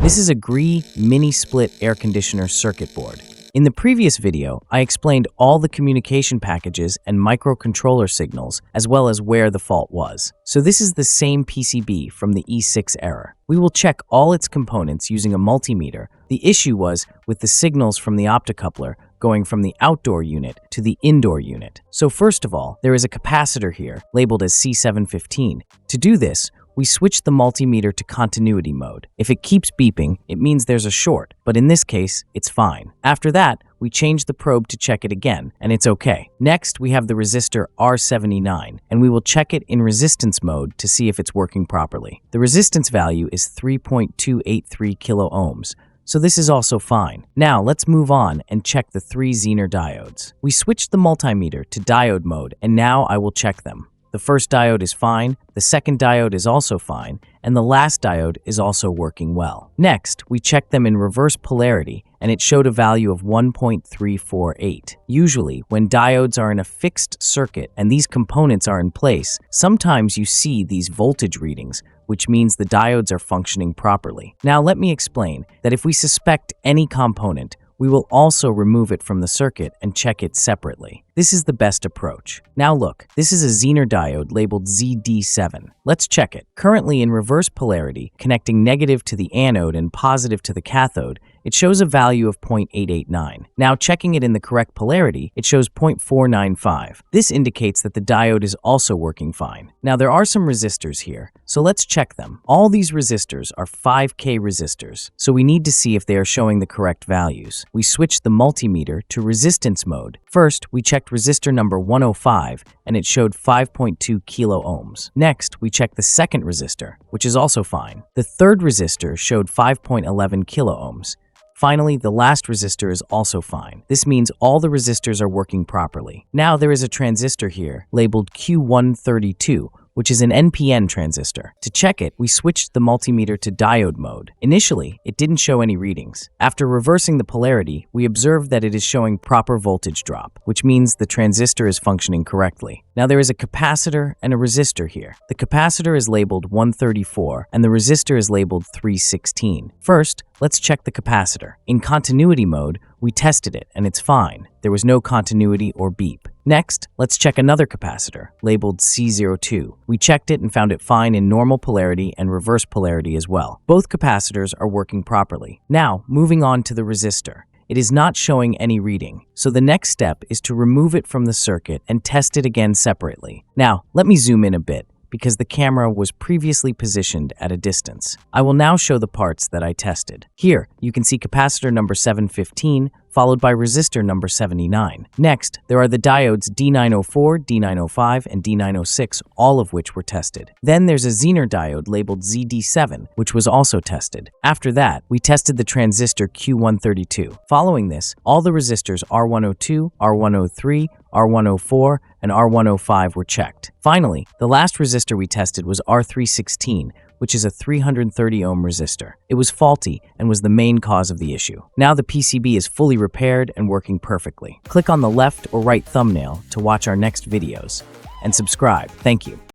This is a GREE mini-split air conditioner circuit board. In the previous video, I explained all the communication packages and microcontroller signals, as well as where the fault was. So this is the same PCB from the E6 error. We will check all its components using a multimeter. The issue was with the signals from the optocoupler going from the outdoor unit to the indoor unit. So first of all, there is a capacitor here, labeled as C715. To do this, we switch the multimeter to continuity mode. If it keeps beeping, it means there's a short, but in this case, it's fine. After that, we change the probe to check it again, and it's okay. Next, we have the resistor R79, and we will check it in resistance mode to see if it's working properly. The resistance value is 3.283 kilo ohms. So this is also fine. Now let's move on and check the 3 Zener diodes. We switched the multimeter to diode mode, and now I will check them. The first diode is fine, the second diode is also fine, and the last diode is also working well. Next, we checked them in reverse polarity, and it showed a value of 1.348. Usually, when diodes are in a fixed circuit and these components are in place, sometimes you see these voltage readings, which means the diodes are functioning properly. Now let me explain that if we suspect any component, we will also remove it from the circuit and check it separately. This is the best approach. Now look, this is a Zener diode labeled ZD7. Let's check it. Currently in reverse polarity, connecting negative to the anode and positive to the cathode, it shows a value of 0.889. Now checking it in the correct polarity, it shows 0.495. This indicates that the diode is also working fine. Now there are some resistors here, so let's check them. All these resistors are 5K resistors, so we need to see if they are showing the correct values. We switched the multimeter to resistance mode. First, we checked resistor number 105, and it showed 5.2 kilo ohms. Next, we checked the second resistor, which is also fine. The third resistor showed 5.11 kilo ohms. Finally, the last resistor is also fine. This means all the resistors are working properly. Now there is a transistor here, labeled Q132, which is an NPN transistor. To check it, we switched the multimeter to diode mode. Initially, it didn't show any readings. After reversing the polarity, we observed that it is showing proper voltage drop, which means the transistor is functioning correctly. Now there is a capacitor and a resistor here. The capacitor is labeled 134 and the resistor is labeled 316. First, let's check the capacitor. In continuity mode, we tested it and it's fine. There was no continuity or beep. Next, let's check another capacitor, labeled C02. We checked it and found it fine in normal polarity and reverse polarity as well. Both capacitors are working properly. Now, moving on to the resistor. It is not showing any reading, so the next step is to remove it from the circuit and test it again separately. Now, let me zoom in a bit, because the camera was previously positioned at a distance. I will now show the parts that I tested. Here, you can see capacitor number 715, followed by resistor number 79. Next, there are the diodes D904, D905, and D906, all of which were tested. Then there's a Zener diode labeled ZD7, which was also tested. After that, we tested the transistor Q132. Following this, all the resistors R102, R103, R104, and R105 were checked. Finally, the last resistor we tested was R316, which is a 330 ohm resistor. It was faulty and was the main cause of the issue. Now the PCB is fully repaired and working perfectly. Click on the left or right thumbnail to watch our next videos and subscribe. Thank you.